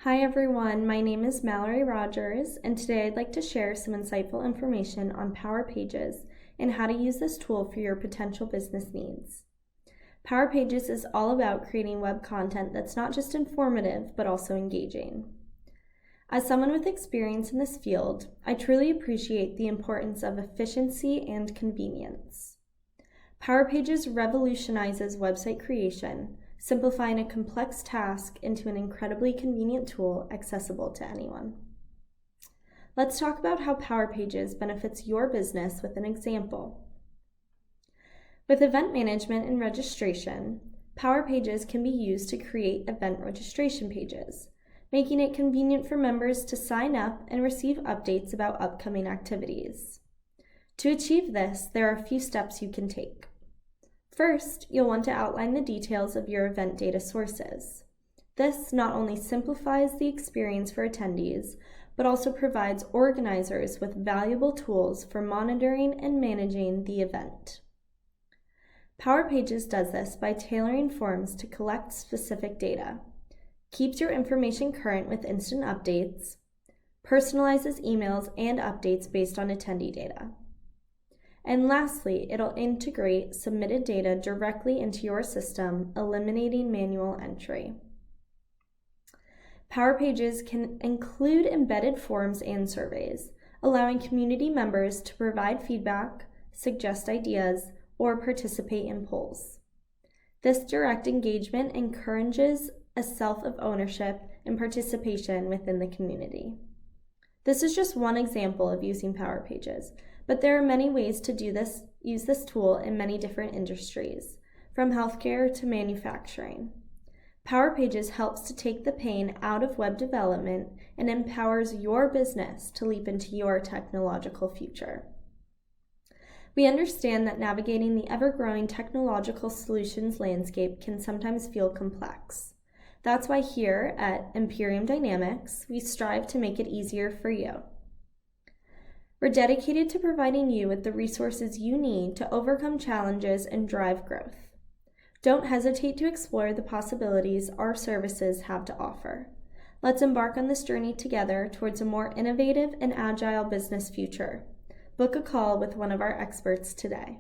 Hi everyone, my name is Mallory Rogers, and today I'd like to share some insightful information on Power Pages and how to use this tool for your potential business needs. Power Pages is all about creating web content that's not just informative, but also engaging. As someone with experience in this field, I truly appreciate the importance of efficiency and convenience. Power Pages revolutionizes website creation, simplifying a complex task into an incredibly convenient tool accessible to anyone. Let's talk about how Power Pages benefits your business with an example. With event management and registration, Power Pages can be used to create event registration pages, making it convenient for members to sign up and receive updates about upcoming activities. To achieve this, there are a few steps you can take. First, you'll want to outline the details of your event data sources. This not only simplifies the experience for attendees, but also provides organizers with valuable tools for monitoring and managing the event. Power Pages does this by tailoring forms to collect specific data, keeps your information current with instant updates, personalizes emails and updates based on attendee data. And lastly, it'll integrate submitted data directly into your system, eliminating manual entry. Power Pages can include embedded forms and surveys, allowing community members to provide feedback, suggest ideas, or participate in polls. This direct engagement encourages a sense of ownership and participation within the community. This is just one example of using Power Pages, but there are many ways to use this tool in many different industries, from healthcare to manufacturing. Power Pages helps to take the pain out of web development and empowers your business to leap into your technological future. We understand that navigating the ever-growing technological solutions landscape can sometimes feel complex. That's why here at Imperium Dynamics, we strive to make it easier for you. We're dedicated to providing you with the resources you need to overcome challenges and drive growth. Don't hesitate to explore the possibilities our services have to offer. Let's embark on this journey together towards a more innovative and agile business future. Book a call with one of our experts today.